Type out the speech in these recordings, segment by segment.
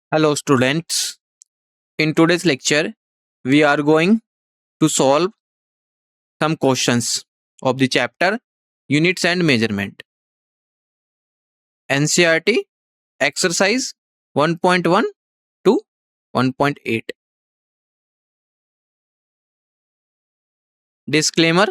Hello, students. In today's lecture, we are going to solve some questions of the chapter Units and Measurement. NCERT Exercise 1.1 to 1.8. Disclaimer: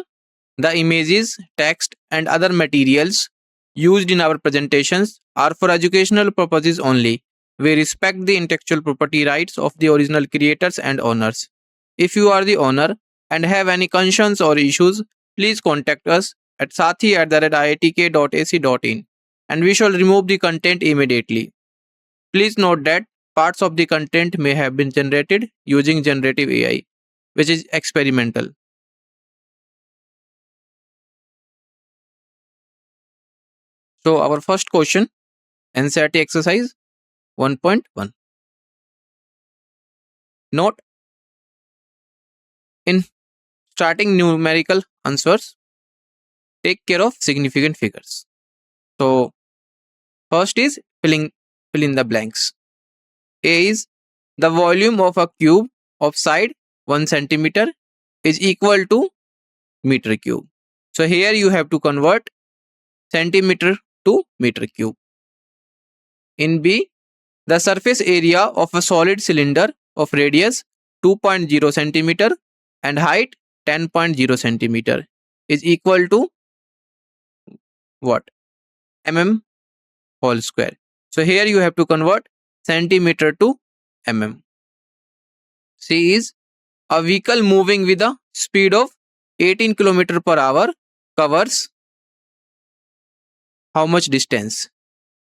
the images, text, and other materials used in our presentations are for educational purposes only. We respect the intellectual property rights of the original creators and owners. If you are the owner and have any concerns or issues, please contact us at sathi@iitk.ac.in and we shall remove the content immediately. Please note that parts of the content may have been generated using generative AI, which is experimental. So, our first question, NCERT exercise 1.1. Note: in starting numerical answers, take care of significant figures. So, first is fill in the blanks. A is the volume of a cube of side 1 centimeter is equal to meter cube. So, here you have to convert centimeter to meter cube. In B, the surface area of a solid cylinder of radius 2.0 centimeter and height 10.0 centimeter is equal to what? Mm whole square. So here you have to convert centimeter to mm. C is a vehicle moving with a speed of 18 km per hour covers how much distance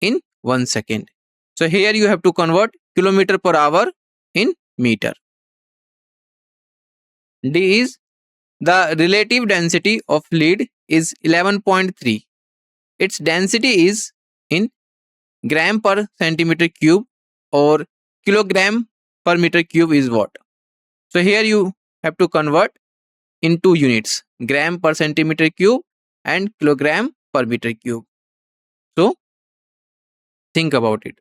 in 1 second. So here you have to convert kilometer per hour in meter. D is the relative density of lead is 11.3. Its density is in gram per centimeter cube or kilogram per meter cube is what? So here you have to convert into units, gram per centimeter cube and kilogram per meter cube. So think about it.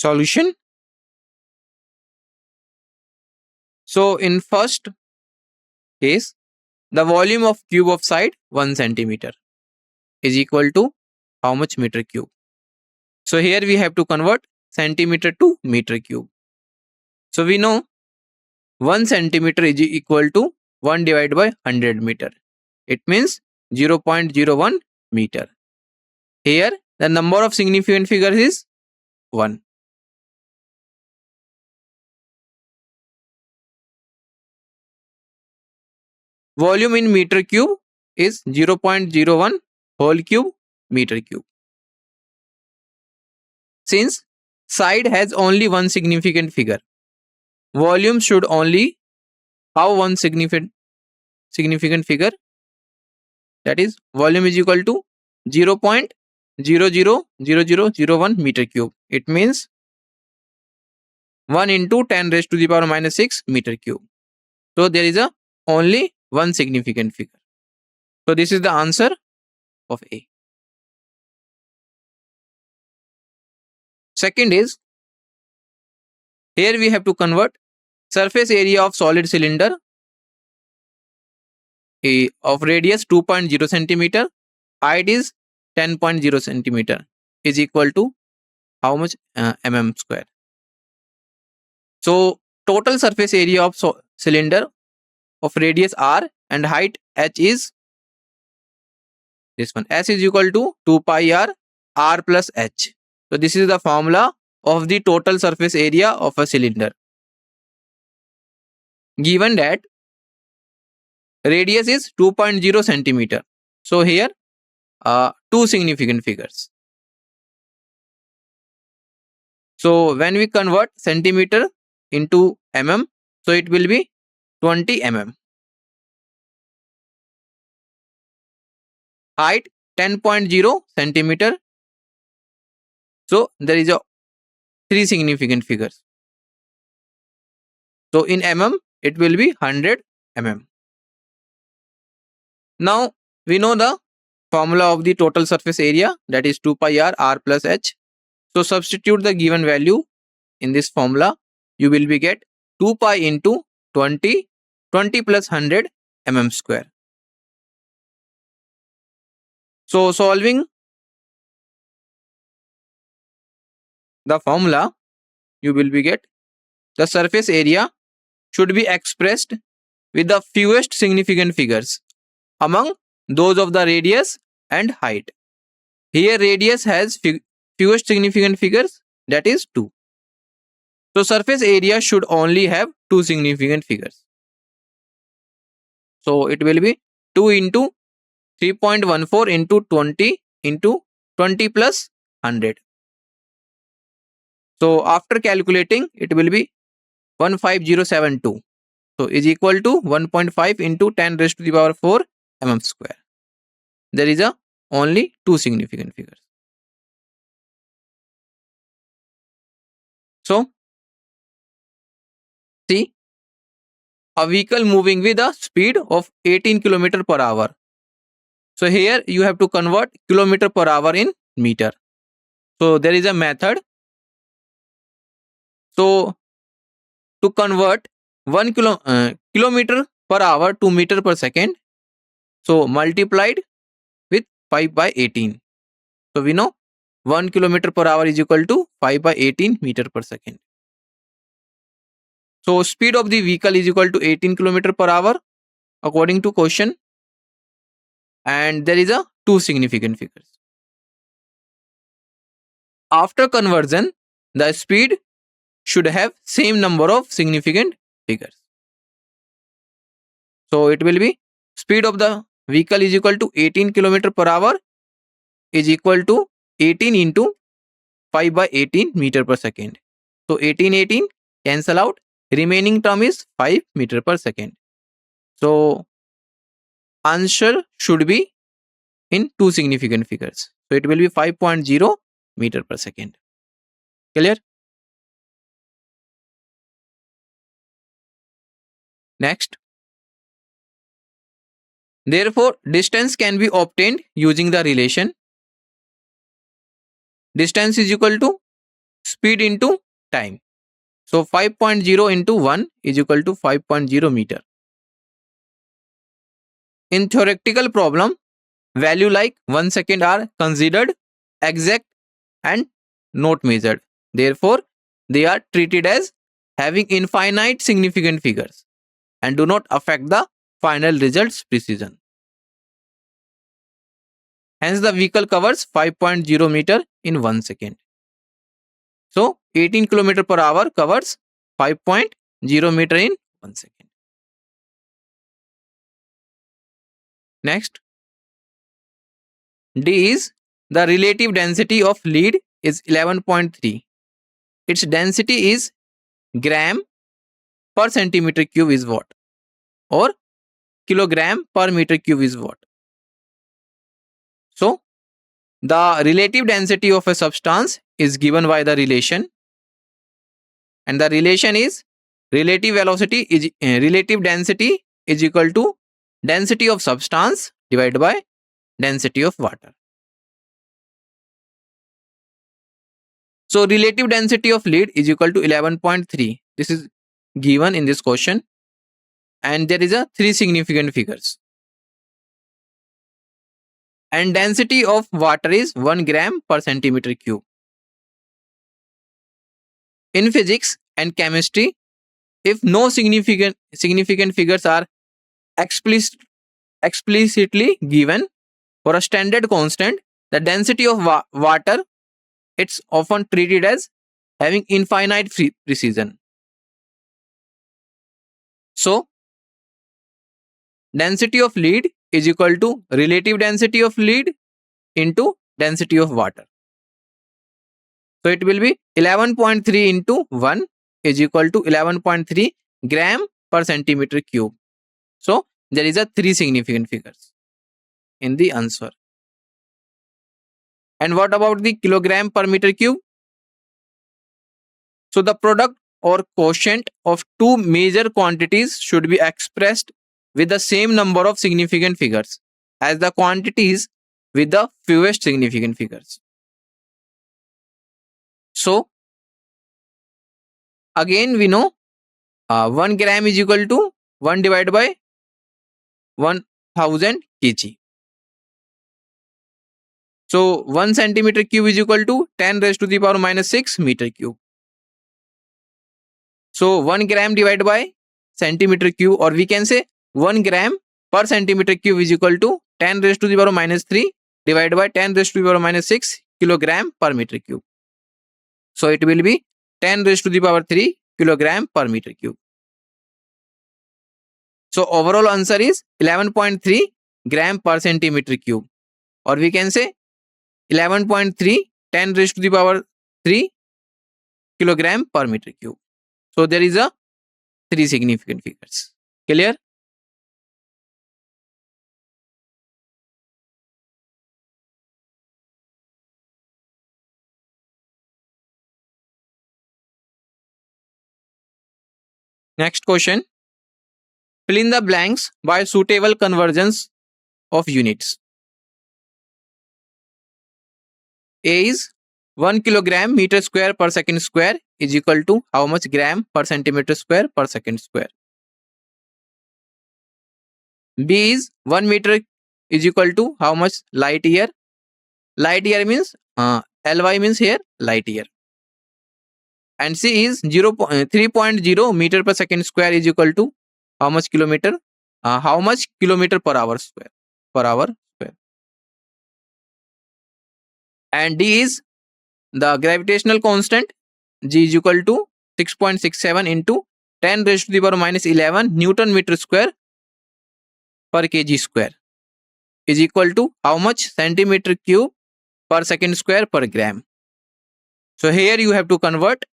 Solution. So in first case, the volume of cube of side 1 centimeter is equal to how much meter cube? So here we have to convert centimeter to meter cube. So we know 1 centimeter is equal to 1 divided by 100 meter. It means 0.01 meter. Here the number of significant figures is 1. Volume in meter cube is 0.01 whole cube meter cube. Since side has only one significant figure, volume should only have one significant figure, that is volume is equal to 0.000001 meter cube. It means 1 into 10 raised to the power minus 6 meter cube. So there is a only one significant figure. So this is the answer of A. Second is, here we have to convert surface area of solid cylinder of radius 2.0 centimeter, height is 10.0 centimeter is equal to how much mm square. So total surface area of cylinder of radius r and height h is this one. S is equal to 2 pi r plus h. So this is the formula of the total surface area of a cylinder. Given that radius is 2.0 centimeter. So here two significant figures. So when we convert centimeter into mm, so it will be 20 mm. Height 10.0 centimeter So there is a three significant figures. So in mm, it will be 100 mm. Now we know the formula of the total surface area, that is 2 pi r plus h. So substitute the given value in this formula. You will be get 2 pi into 20 plus 100 mm square. So solving the formula, you will be get the surface area should be expressed with the fewest significant figures among those of the radius and height. Here radius has fewest significant figures, that is 2. So surface area should only have 2 significant figures. So it will be 2 into 3.14 into 20 plus 100. So after calculating, it will be 15072. So is equal to 1.5 into 10 raised to the power 4 mm square. There is a only 2 significant figures. So see, a vehicle moving with a speed of 18 km per hour. So here you have to convert kilometer per hour in meter. So there is a method. So to convert 1 kilometer per hour to meter per second, so multiplied with 5 by 18. So we know 1 kilometer per hour is equal to 5 by 18 meter per second. So speed of the vehicle is equal to 18 km per hour according to question, and there is a 2 significant figures. After conversion, the speed should have same number of significant figures. So it will be speed of the vehicle is equal to 18 km per hour is equal to 18 into 5 by 18 meter per second. So 18 cancel out, remaining term is 5 meter per second. So answer should be in 2 significant figures. So it will be 5.0 meter per second. Clear? Next. Therefore, distance can be obtained using the relation distance is equal to speed into time. So 5.0 into 1 is equal to 5.0 meter. In theoretical problem, value like 1 second are considered exact and not measured. Therefore, they are treated as having infinite significant figures and do not affect the final result's precision. Hence, the vehicle covers 5.0 meter in 1 second. So, 18 km per hour covers 5.0 meter in 1 second. Next, D is the relative density of lead is 11.3. Its density is gram per centimeter cube is what, or kilogram per meter cube is what. So the relative density of a substance is given by the relation, and the relation is relative velocity is relative density is equal to density of substance divided by density of water. So relative density of lead is equal to 11.3. This is given in this question, and there is a 3 significant figures. And density of water is 1 gram per centimeter cube. In physics and chemistry, if no significant figures are explicitly given for a standard constant, the density of water, it's often treated as having infinite precision. So density of lead is equal to relative density of lead into density of water. So it will be 11.3 into 1 is equal to 11.3 gram per centimeter cube. So there is a 3 significant figures in the answer. And what about the kilogram per meter cube? So the product or quotient of two major quantities should be expressed with the same number of significant figures as the quantities with the fewest significant figures. So again we know 1 gram is equal to 1 divided by 1000 kg. So 1 centimeter cube is equal to 10 raised to the power minus 6 meter cube. So 1 gram divided by centimeter cube, or we can say 1 gram per centimeter cube is equal to 10 raised to the power minus 3 divided by 10 raised to the power minus 6 kilogram per meter cube. So it will be 10 raised to the power 3 kilogram per meter cube. So overall answer is 11.3 gram per centimeter cube, or we can say 11.3 10 raised to the power 3 kilogram per meter cube. So there is a 3 significant figures. Clear? Next question. Fill in the blanks by suitable conversions of units. A is 1 kilogram meter square per second square is equal to how much gram per centimeter square per second square. B is 1 meter is equal to how much light year. Light year means Ly means here light year. And C is 3.0 meter per second square is equal to how much kilometer? How much kilometer per hour square? Per hour square. And D is the gravitational constant G is equal to 6.67 into 10 raised to the power minus 11 Newton meter square per kg square is equal to how much centimeter cube per second square per gram. So here you have to convert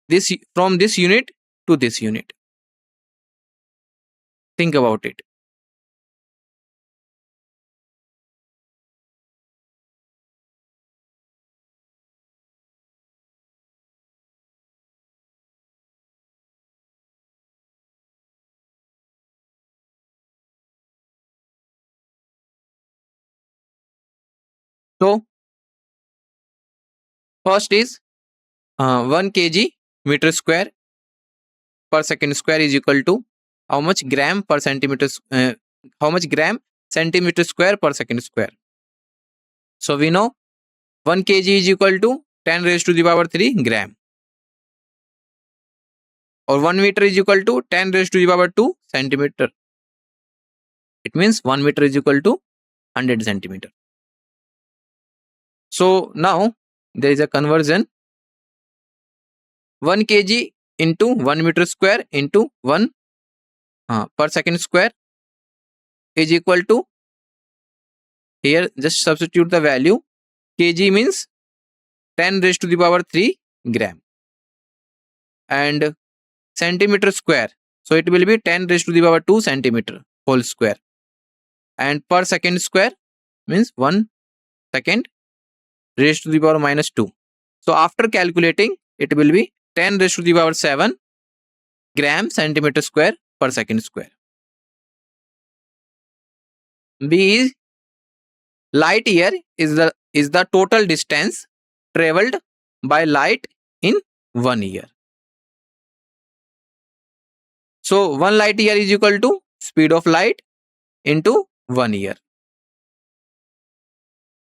this from this unit to this unit. Think about it. So first is 1 kg meter square per second square is equal to how much gram per centimeter how much gram centimeter square per second square. So we know 1 kg is equal to 10 raised to the power 3 gram, or 1 meter is equal to 10 raised to the power 2 centimeter. It means 1 meter is equal to 100 centimeter. So now there is a conversion. 1 kg into 1 meter square into 1 per second square is equal to, here just substitute the value. Kg means 10 raised to the power 3 gram, and centimeter square, so it will be 10 raised to the power 2 centimeter whole square, and per second square means 1 second raised to the power minus 2. So after calculating, it will be 10 raised to the power 7 gram centimeter square per second square. B is light year is the total distance traveled by light in 1 year. So 1 light year is equal to speed of light into 1 year.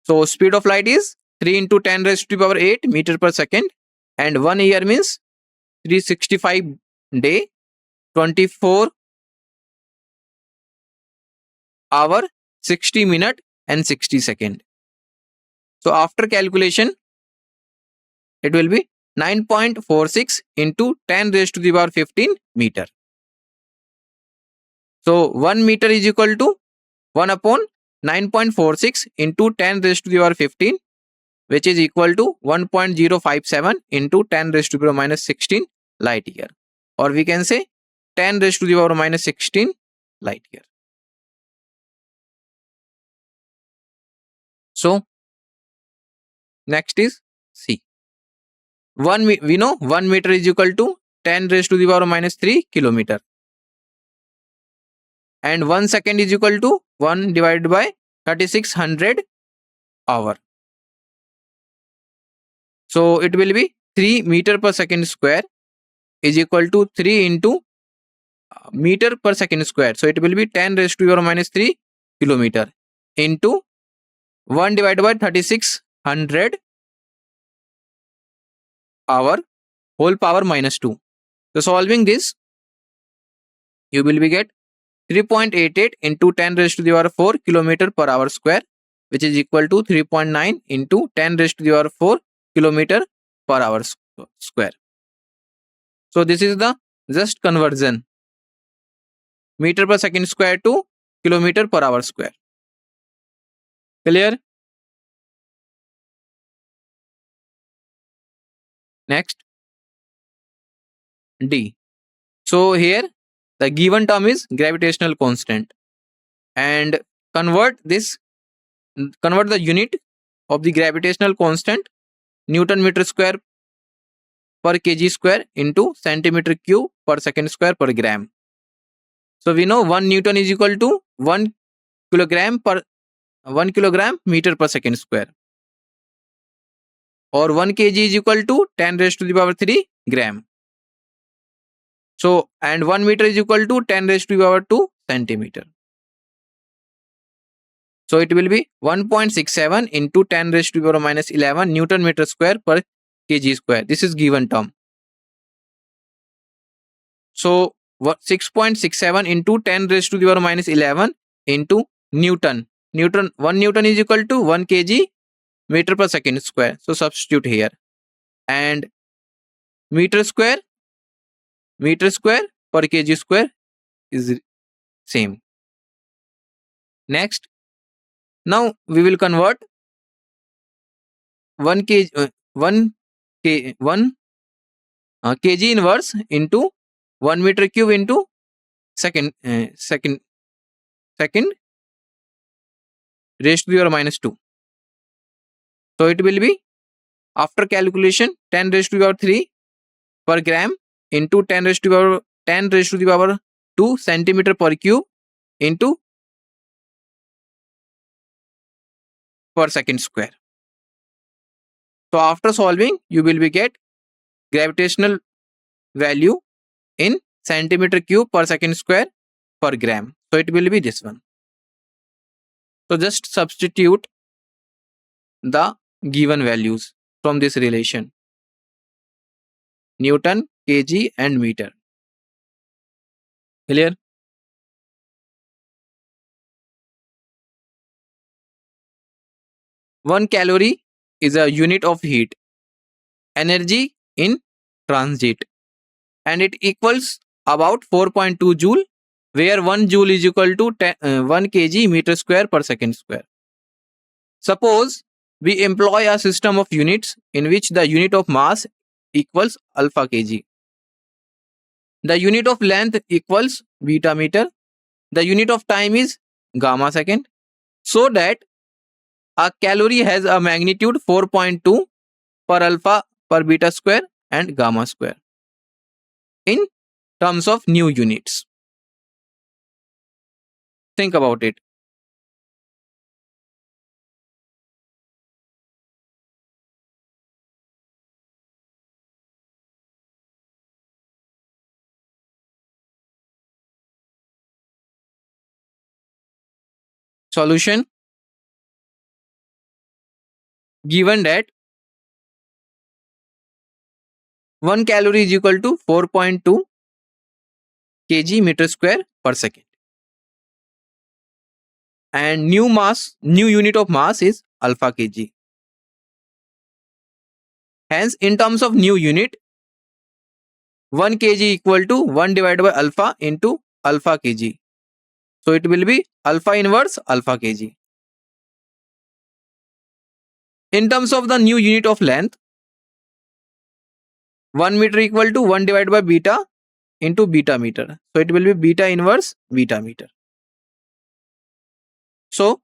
So speed of light is 3 into 10 raised to the power 8 meter per second, and 1 year means 365 day, 24 hour, 60 minute and 60 second. So after calculation, it will be 9.46 into 10 raised to the power 15 meter. So 1 meter is equal to 1 upon 9.46 into 10 raised to the power 15, which is equal to 1.057 into 10 raised to the power minus 16 light year, or we can say 10 raised to the power minus 16 light year. So next is C. We know 1 meter is equal to 10 raised to the power minus 3 kilometer, and 1 second is equal to 1 divided by 3600 hour. So it will be 3 meter per second square is equal to 3 into meter per second square. So it will be 10 raised to the power minus 3 kilometer into 1 divided by 3600 hour whole power minus 2. So solving this, you will be get 3.88 into 10 raised to the power 4 kilometer per hour square, which is equal to 3.9 into 10 raised to the power 4 kilometer per hour square. So this is the just conversion, meter per second square to kilometer per hour square. Clear? Next, D. So here the given term is gravitational constant, and convert the unit of the gravitational constant Newton meter square per kg square into centimeter cube per second square per gram. So we know 1 Newton is equal to 1 kilogram meter per second square, or 1 kg is equal to 10 raised to the power 3 gram. So, and 1 meter is equal to 10 raised to the power 2 centimeter. So it will be 1.67 into 10 raised to the power minus 11 Newton meter square per kg square. This is given term. So 6.67 into 10 raised to the power minus 11 into Newton. 1 Newton is equal to 1 kg meter per second square. So substitute here. And meter square per kg square is same. Next, now we will convert 1 kg inverse into 1 meter cube into second raised to the power minus 2. So it will be, after calculation, 10 raised to the power 3 per gram into 10 raised to the power 2 centimeter per cube into per second square. So after solving, you will be get gravitational value in centimeter cube per second square per gram. So it will be this one. So just substitute the given values from this relation: Newton, kg and meter. Clear? One calorie is a unit of heat energy in transit, and it equals about 4.2 joule, where 1 joule is equal to 1 kg meter square per second square. Suppose we employ a system of units in which the unit of mass equals alpha kg, the unit of length equals beta meter, the unit of time is gamma second, so that a calorie has a magnitude 4.2 per alpha per beta square and gamma square in terms of new units. Think about it. Solution: given that 1 calorie is equal to 4.2 kg meter square per second, and new unit of mass is alpha kg. Hence, in terms of new unit, 1 kg equal to 1 divided by alpha into alpha kg. So it will be alpha inverse alpha kg. In terms of the new unit of length, 1 meter equal to 1 divided by beta into beta meter. So it will be beta inverse beta meter. So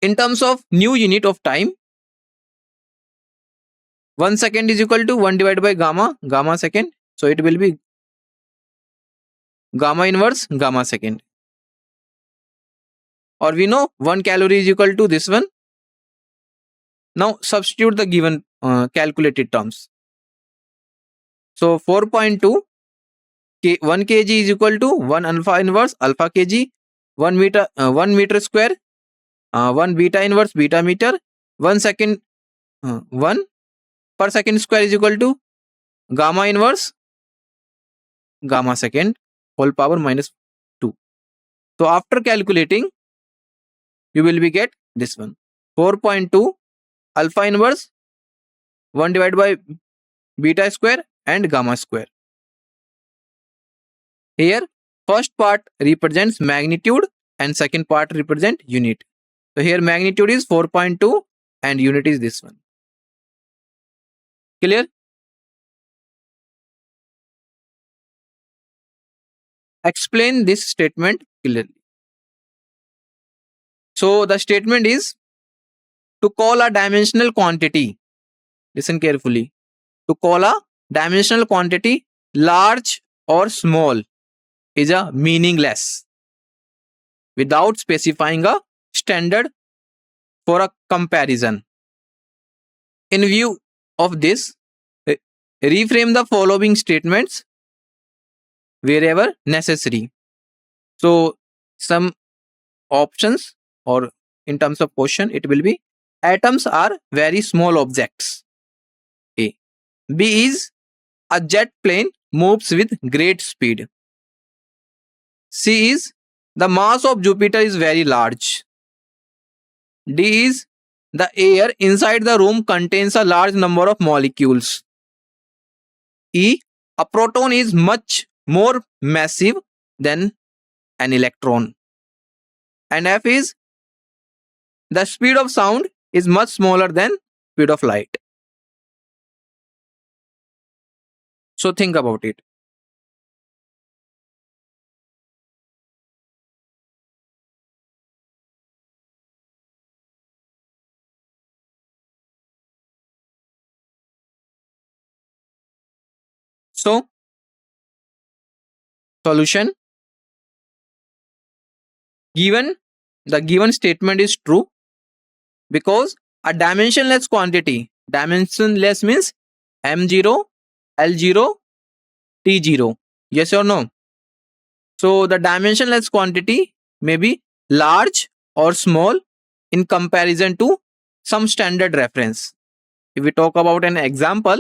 In terms of new unit of time, 1 second is equal to 1 divided by gamma second. So it will be gamma inverse gamma second. Or we know 1 calorie is equal to this one. Now substitute the given calculated terms. So 4.2 1 kg is equal to 1 alpha inverse alpha kg, 1 meter square, 1 beta inverse beta meter, 1 second 1 per second square is equal to gamma inverse gamma second whole power minus 2. So after calculating, you will be get this one 4.2 alpha inverse 1 divided by beta square and gamma square. Here first part represents magnitude and second part represent unit. So here magnitude is 4.2 and unit is this one. Clear? Explain this statement clearly. So the statement is, to call a dimensional quantity, listen carefully, to call a dimensional quantity large or small is a meaningless without specifying a standard for a comparison. In view of this, reframe the following statements wherever necessary. So some options, or in terms of question, it will be atoms are very small objects. A. B is a jet plane moves with great speed. C is the mass of Jupiter is very large. D is the air inside the room contains a large number of molecules. E. A proton is much more massive than an electron. And F is the speed of sound is much smaller than speed of light. So think about it. So solution, given the given statement is true because a dimensionless quantity, dimensionless means m0, l0, t0, yes or no? So the dimensionless quantity may be large or small in comparison to some standard reference. If we talk about an example,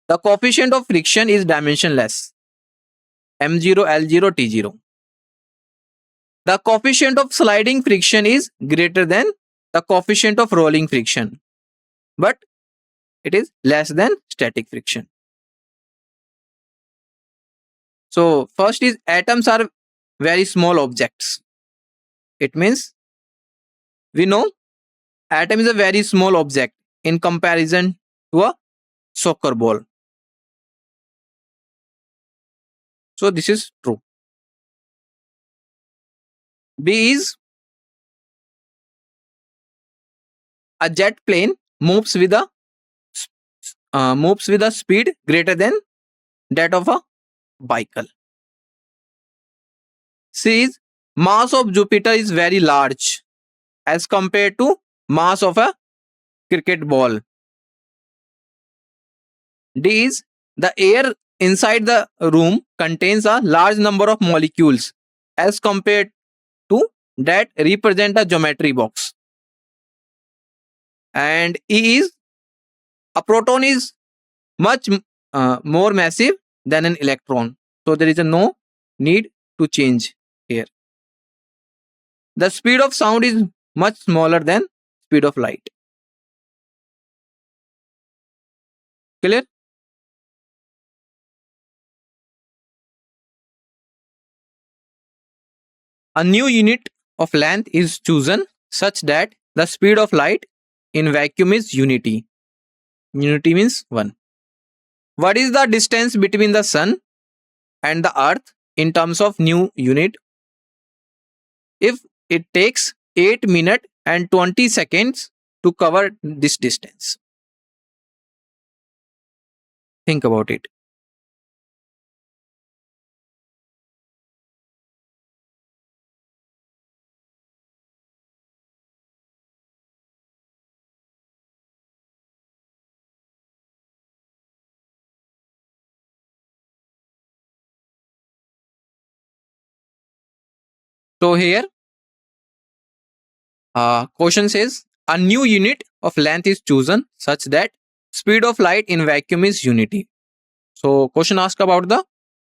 the coefficient of friction is dimensionless, m0, l0, t0. The coefficient of sliding friction is greater than the coefficient of rolling friction, but it is less than static friction. So first is atoms are very small objects. It means we know atom is a very small object in comparison to a soccer ball. So this is true. B is a jet plane moves with a speed greater than that of a vehicle. C is mass of Jupiter is very large as compared to mass of a cricket ball. D is the air inside the room contains a large number of molecules as compared to that represent a geometry box. And E is a proton is much more massive than an electron. So there is a no need to change here. The speed of sound is much smaller than speed of light. Clear? A new unit of length is chosen such that the speed of light in vacuum is unity. Unity means 1. What is the distance between the sun and the earth in terms of new unit? If it takes 8 minutes and 20 seconds to cover this distance. Think about it. So here, question says a new unit of length is chosen such that speed of light in vacuum is unity. So question asks about the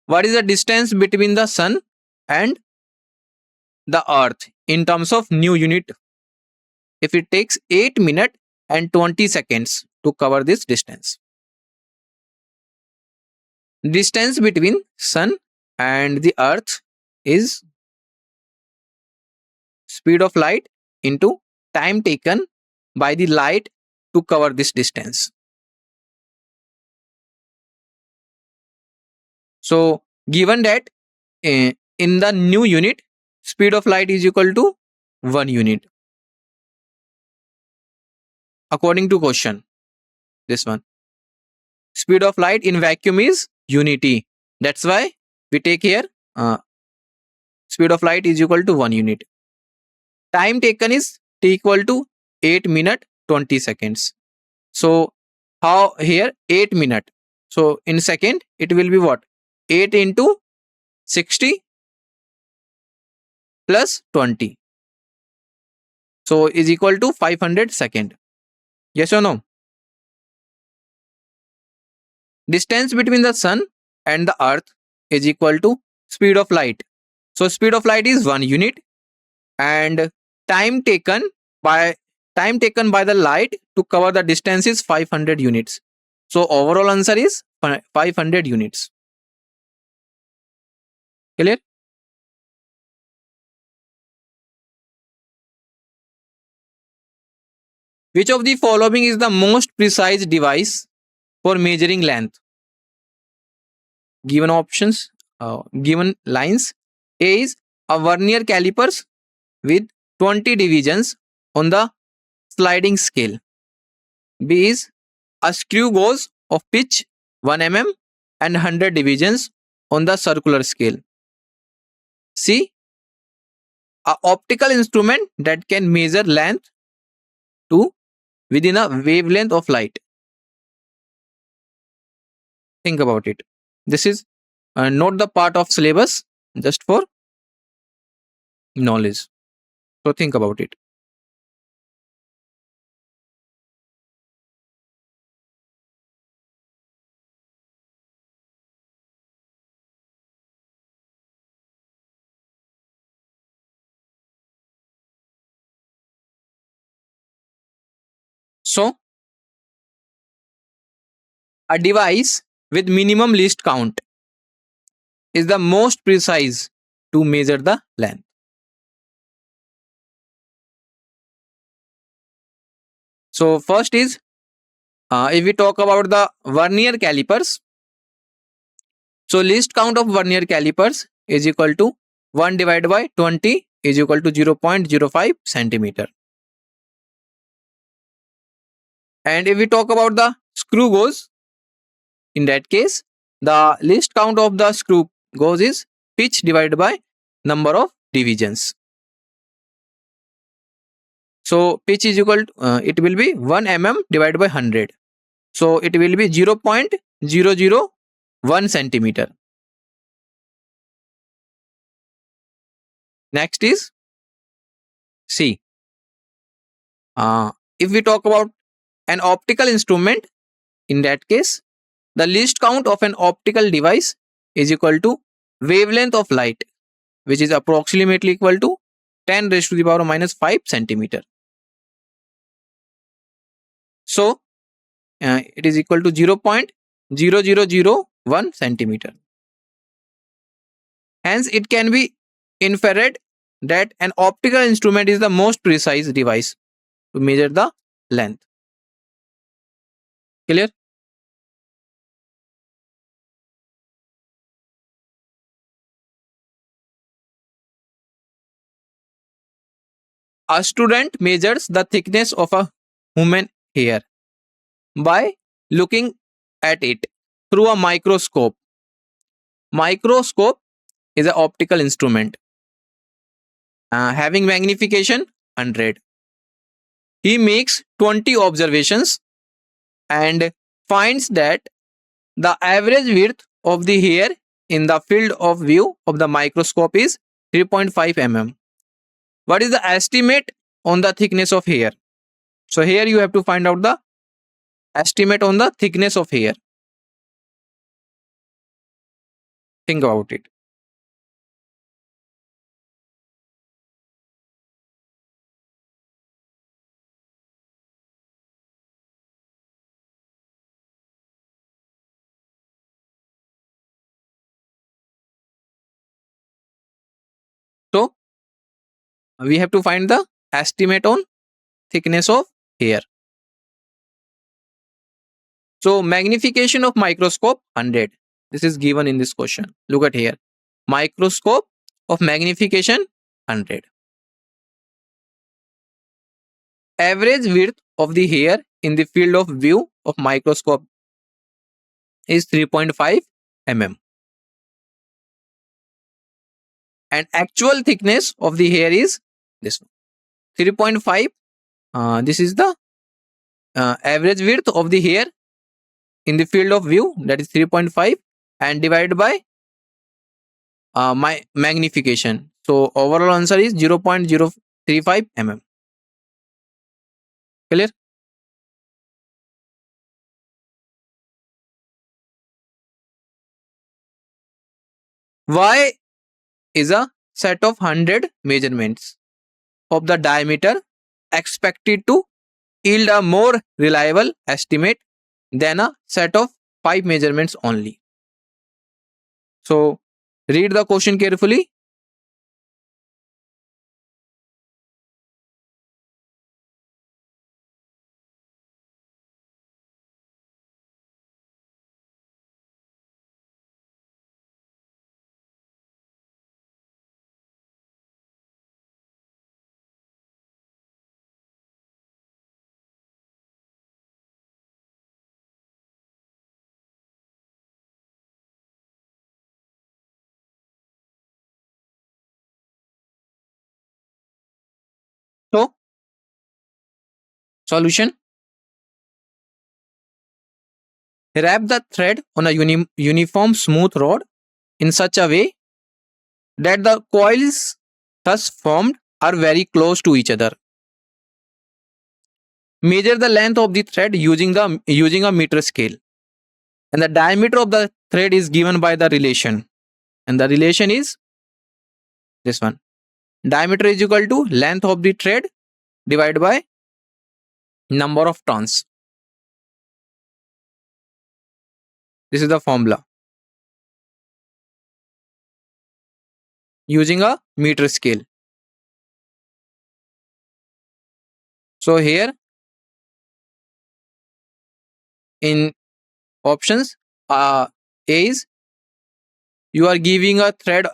what is the distance between the sun and the earth in terms of new unit if it takes 8 minutes and 20 seconds to cover this distance. Distance between sun and the earth is speed of light into time taken by the light to cover this distance. So given that in the new unit speed of light is equal to 1 unit according to question, this one, speed of light in vacuum is unity, that's why we take here uh, speed of light is equal to 1 unit. Time taken is t equal to 8 minute 20 seconds. So how here 8 minute, so in second it will be what, 8 into 60 plus 20, so is equal to 500 second. Yes or no? Distance between the sun and the earth is equal to speed of light. So speed of light is 1 unit and time taken by the light to cover the distance is 500 units. So overall answer is 500 units. Clear? Which of the following is the most precise device for measuring length? Given options, given lines. A is a vernier calipers with 20 divisions on the sliding scale. B is a screw gauge of pitch 1 mm and 100 divisions on the circular scale. C, a optical instrument that can measure length to within a wavelength of light. Think about it. This is not the part of syllabus, just for knowledge. So think about it. So a device with minimum least count is the most precise to measure the length. So first is if we talk about the vernier calipers, so least count of vernier calipers is equal to 1 divided by 20 is equal to 0.05 centimeter. And if we talk about the screw gauge, in that case, the least count of the screw gauge is pitch divided by number of divisions. So pitch is equal to, it will be 1 mm divided by 100. So it will be 0.001 centimeter. Next is C. If we talk about an optical instrument, in that case, the least count of an optical device is equal to wavelength of light, which is approximately equal to 10 raised to the power minus 5 centimeter. So it is equal to 0.0001 centimeter. Hence, it can be inferred that an optical instrument is the most precise device to measure the length. Clear? A student measures the thickness of a human hair by looking at it through a microscope. Microscope is an optical instrument having magnification 100. He makes 20 observations and finds that the average width of the hair in the field of view of the microscope is 3.5 mm. What is the estimate on the thickness of hair? So here you have to find out the estimate on the thickness of hair. Think about it. So we have to find the estimate on thickness of hair. So magnification of microscope 100. This is given in this question. Look at here. Microscope of magnification 100. Average width of the hair in the field of view of microscope is 3.5 mm. And actual thickness of the hair is this one. 3.5. This is the average width of the hair in the field of view, that is 3.5, and divided by my magnification. So overall answer is 0.035 mm. Clear? Y is a set of 100 measurements of the diameter expected to yield a more reliable estimate than a set of 5 measurements only. So read the question carefully. So solution: wrap the thread on a uniform smooth rod in such a way that the coils thus formed are very close to each other. Measure the length of the thread using a meter scale, and the diameter of the thread is given by the relation, and the relation is this one. Diameter is equal to length of the thread divided by number of turns. This is the formula using a meter scale. So here in options, A is you are giving a thread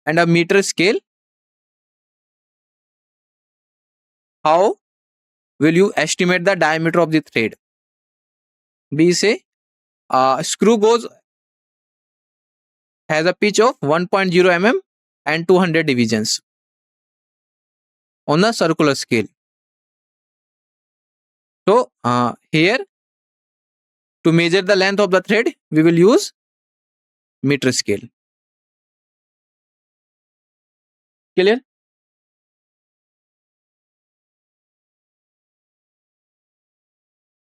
and a meter scale. How will you estimate the diameter of the thread? B say screw gauge has a pitch of 1.0 mm and 200 divisions on the circular scale. So here to measure the length of the thread, we will use meter scale. Clear?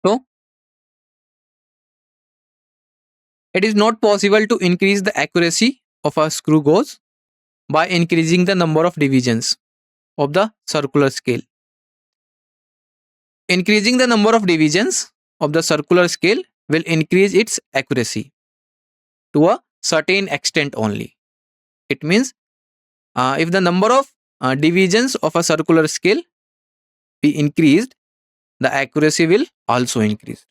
So it is not possible to increase the accuracy of a screw gauge by increasing the number of divisions of the circular scale. Increasing the number of divisions of the circular scale will increase its accuracy to a certain extent only. It means if the number of divisions of a circular scale be increased, the accuracy will also increase.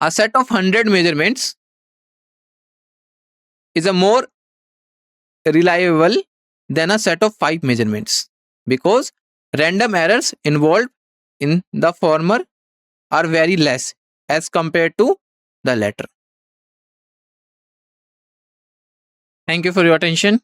A set of 100 measurements is a more reliable than a set of 5 measurements because random errors involved in the former are very less as compared to the latter. Thank you for your attention.